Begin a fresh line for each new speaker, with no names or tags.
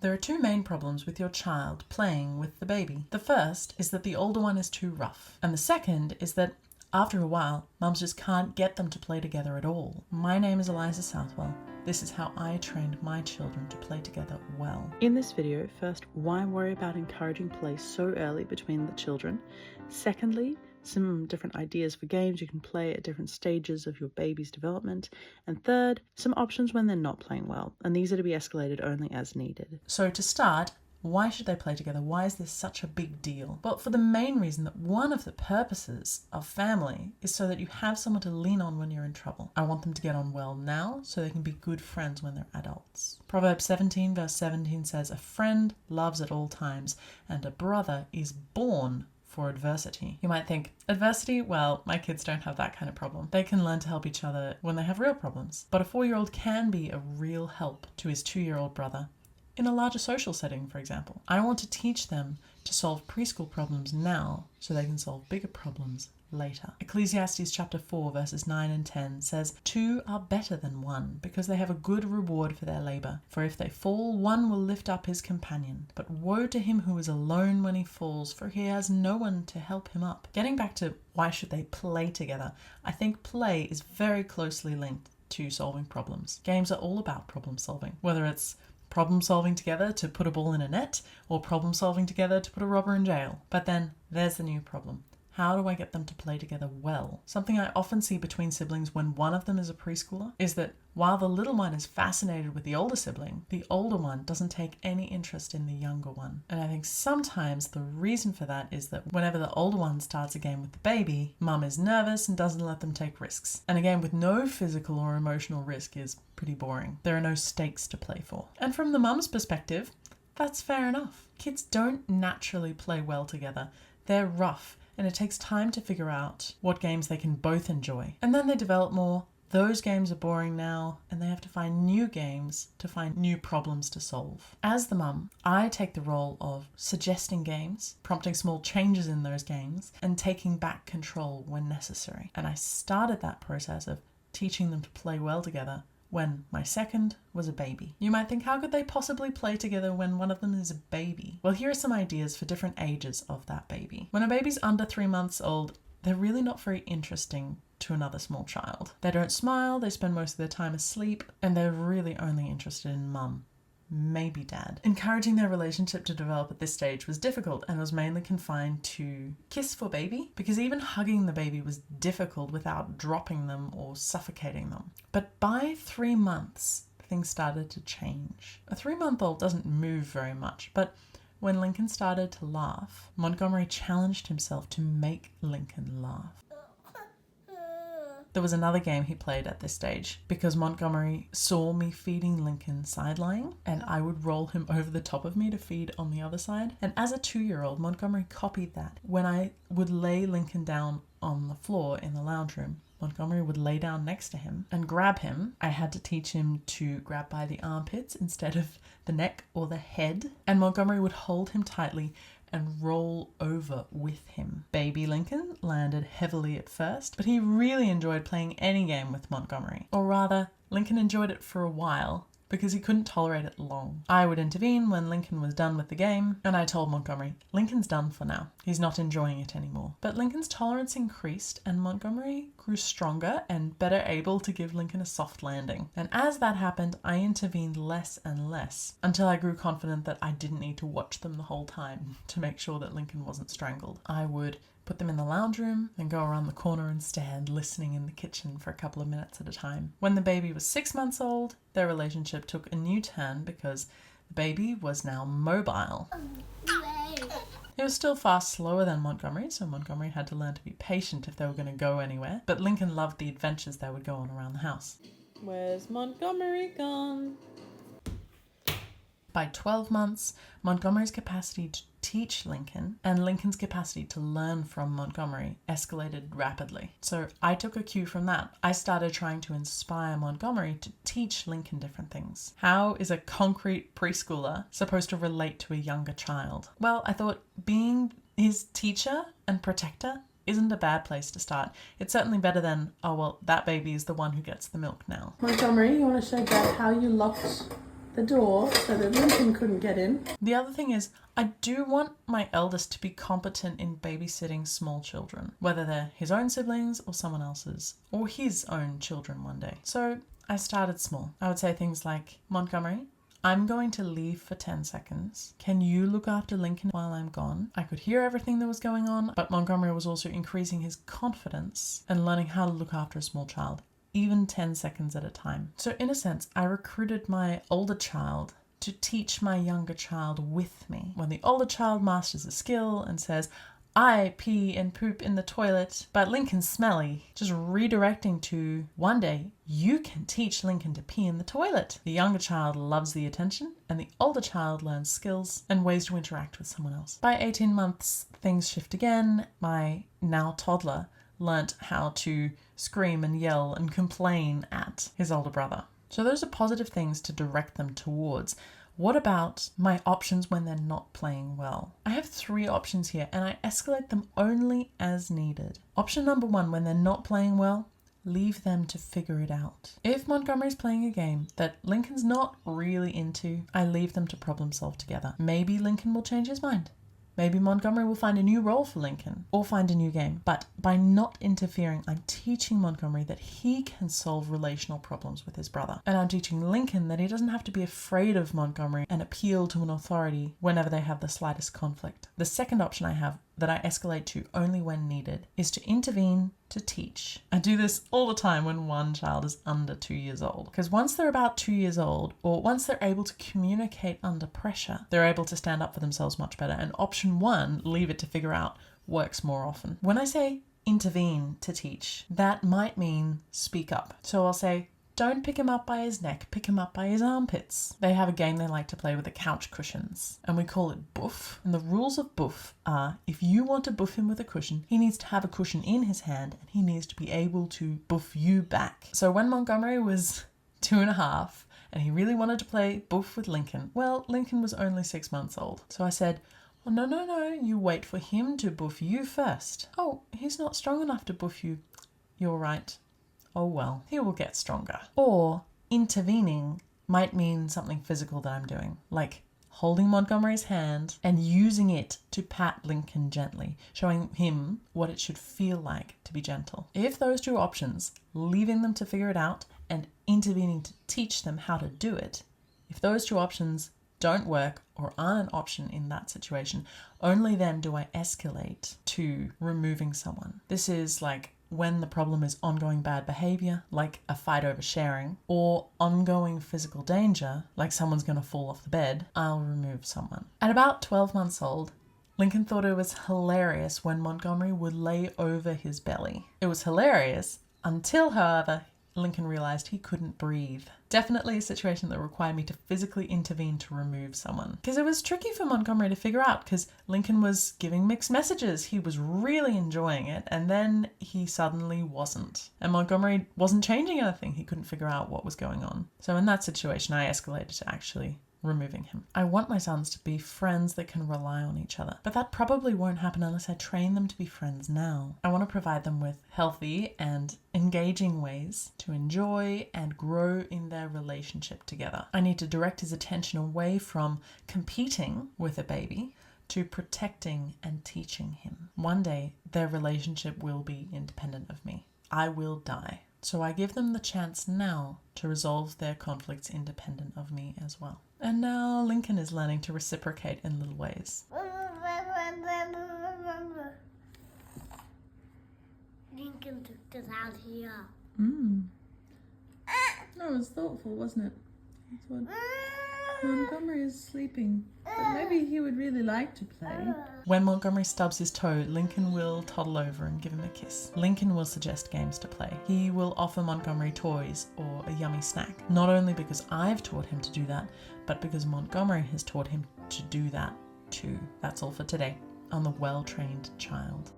There are two main problems with your child playing with the baby. The first is that the older one is too rough. And the second is that after a while, mums just can't get them to play together at all. My name is Eliza Southwell. This is how I trained my children to play together well.
In this video, first, why worry about encouraging play so early between the children? Secondly, some different ideas for games you can play at different stages of your baby's development. And third, some options when they're not playing well, and these are to be escalated only as needed.
So to start, why should they play together? Why is this such a big deal? Well, for the main reason that one of the purposes of family is so that you have someone to lean on when you're in trouble. I want them to get on well now so they can be good friends when they're adults. Proverbs 17 verse 17 says, "A friend loves at all times, and a brother is born for adversity." You might think, adversity? Well, my kids don't have that kind of problem. They can learn to help each other when they have real problems. But a 4-year-old can be a real help to his 2-year-old brother in a larger social setting, for example. I want to teach them to solve preschool problems now so they can solve bigger problems later. Ecclesiastes chapter 4 verses 9 and 10 says, "Two are better than one, because they have a good reward for their labor. For if they fall, one will lift up his companion. But woe to him who is alone when he falls, for he has no one to help him up." Getting back to why should they play together, I think play is very closely linked to solving problems. Games are all about problem solving, whether it's problem solving together to put a ball in a net, or problem solving together to put a robber in jail. But then there's the new problem. How do I get them to play together well? Something I often see between siblings when one of them is a preschooler is that while the little one is fascinated with the older sibling, the older one doesn't take any interest in the younger one. And I think sometimes the reason for that is that whenever the older one starts a game with the baby, mum is nervous and doesn't let them take risks. And a game with no physical or emotional risk is pretty boring. There are no stakes to play for. And from the mum's perspective, that's fair enough. Kids don't naturally play well together. They're rough, and it takes time to figure out what games they can both enjoy. And then they develop more. Those games are boring now, and they have to find new games to find new problems to solve. As the mum, I take the role of suggesting games, prompting small changes in those games, and taking back control when necessary. And I started that process of teaching them to play well together when my second was a baby. You might think, how could they possibly play together when one of them is a baby? Well, here are some ideas for different ages of that baby. When a baby's under 3 months old, they're really not very interesting to another small child. They don't smile, they spend most of their time asleep, and they're really only interested in mum, maybe dad. Encouraging their relationship to develop at this stage was difficult and was mainly confined to kiss for baby, because even hugging the baby was difficult without dropping them or suffocating them. But by 3 months, things started to change. A 3-month-old doesn't move very much, but when Lincoln started to laugh, Montgomery challenged himself to make Lincoln laugh. There was another game he played at this stage because Montgomery saw me feeding Lincoln side-lying, and I would roll him over the top of me to feed on the other side. And as a 2-year-old, Montgomery copied that. When I would lay Lincoln down on the floor in the lounge room, Montgomery would lay down next to him and grab him. I had to teach him to grab by the armpits instead of the neck or the head. And Montgomery would hold him tightly and roll over with him. Baby Lincoln landed heavily at first, but he really enjoyed playing any game with Montgomery. Or rather, Lincoln enjoyed it for a while because he couldn't tolerate it long. I would intervene when Lincoln was done with the game, and I told Montgomery, Lincoln's done for now. He's not enjoying it anymore. But Lincoln's tolerance increased, and Montgomery grew stronger and better able to give Lincoln a soft landing. And as that happened, I intervened less and less, until I grew confident that I didn't need to watch them the whole time to make sure that Lincoln wasn't strangled. I would put them in the lounge room, then go around the corner and stand listening in the kitchen for a couple of minutes at a time. When the baby was 6 months old, their relationship took a new turn because the baby was now mobile. He was still far slower than Montgomery, so Montgomery had to learn to be patient if they were going to go anywhere, but Lincoln loved the adventures they would go on around the house. Where's Montgomery gone? By 12 months, Montgomery's capacity to teach Lincoln and Lincoln's capacity to learn from Montgomery escalated rapidly. So I took a cue from that. I started trying to inspire Montgomery to teach Lincoln different things. How is a concrete preschooler supposed to relate to a younger child? Well, I thought being his teacher and protector isn't a bad place to start. It's certainly better than, oh well, that baby is the one who gets the milk now.
Montgomery, you want to show Dad how you locked
the door so that Lincoln couldn't get in.
The other thing is, I do want my eldest to be competent in babysitting small children, whether they're his own siblings or someone else's, or his own children one day. So I started small. I would say things like, Montgomery, I'm going to leave for 10 seconds. Can you look after Lincoln while I'm gone? I could hear everything that was going on, but Montgomery was also increasing his confidence and learning how to look after a small child, even 10 seconds at a time. So in a sense, I recruited my older child to teach my younger child with me. When the older child masters a skill and says, I pee and poop in the toilet, but Lincoln's smelly, just redirecting to, one day you can teach Lincoln to pee in the toilet. The younger child loves the attention, and the older child learns skills and ways to interact with someone else. By 18 months, things shift again. My now toddler learnt how to scream and yell and complain at his older brother. So those are positive things to direct them towards. What about my options when they're not playing well? I have 3 options here, and I escalate them only as needed. Option number 1, when they're not playing well, leave them to figure it out. If Montgomery's playing a game that Lincoln's not really into, I leave them to problem solve together. Maybe Lincoln will change his mind. Maybe Montgomery will find a new role for Lincoln or find a new game. But by not interfering, I'm teaching Montgomery that he can solve relational problems with his brother. And I'm teaching Lincoln that he doesn't have to be afraid of Montgomery and appeal to an authority whenever they have the slightest conflict. The second option I have that I escalate to only when needed is to intervene to teach. I do this all the time when one child is under 2 years old, because once they're about 2 years old, or once they're able to communicate under pressure, they're able to stand up for themselves much better. And option 1, leave it to figure out, works more often. When I say intervene to teach, that might mean speak up. So I'll say, don't pick him up by his neck, pick him up by his armpits. They have a game they like to play with the couch cushions, and we call it boof. And the rules of boof are, if you want to boof him with a cushion, he needs to have a cushion in his hand, and he needs to be able to boof you back. So when Montgomery was 2.5, and he really wanted to play boof with Lincoln, well, Lincoln was only 6 months old. So I said, oh, no, you wait for him to boof you first. Oh, he's not strong enough to boof you. You're right. Oh well, he will get stronger. Or intervening might mean something physical that I'm doing, like holding Montgomery's hand and using it to pat Lincoln gently, showing him what it should feel like to be gentle. If those 2 options, leaving them to figure it out and intervening to teach them how to do it, if those 2 options don't work or aren't an option in that situation, only then do I escalate to removing someone. This is like when the problem is ongoing bad behavior, like a fight over sharing, or ongoing physical danger, like someone's going to fall off the bed, I'll remove someone. At about 12 months old, Lincoln thought it was hilarious when Montgomery would lay over his belly. It was hilarious until, however, Lincoln realized he couldn't breathe. Definitely a situation that required me to physically intervene to remove someone. Because it was tricky for Montgomery to figure out, because Lincoln was giving mixed messages. He was really enjoying it, and then he suddenly wasn't. And Montgomery wasn't changing anything. He couldn't figure out what was going on. So in that situation, I escalated to actually removing him. I want my sons to be friends that can rely on each other, but that probably won't happen unless I train them to be friends now. I want to provide them with healthy and engaging ways to enjoy and grow in their relationship together. I need to direct his attention away from competing with a baby to protecting and teaching him. One day, their relationship will be independent of me. I will die. So I give them the chance now to resolve their conflicts independent of me as well. And now Lincoln is learning to reciprocate in little ways.
Lincoln took us out here.
That was thoughtful, wasn't it? I thought Montgomery is sleeping, but maybe he would really like to play. When Montgomery stubs his toe, Lincoln will toddle over and give him a kiss. Lincoln will suggest games to play. He will offer Montgomery toys or a yummy snack, not only because I've taught him to do that, but because Montgomery has taught him to do that too. That's all for today on The Well-Trained Child.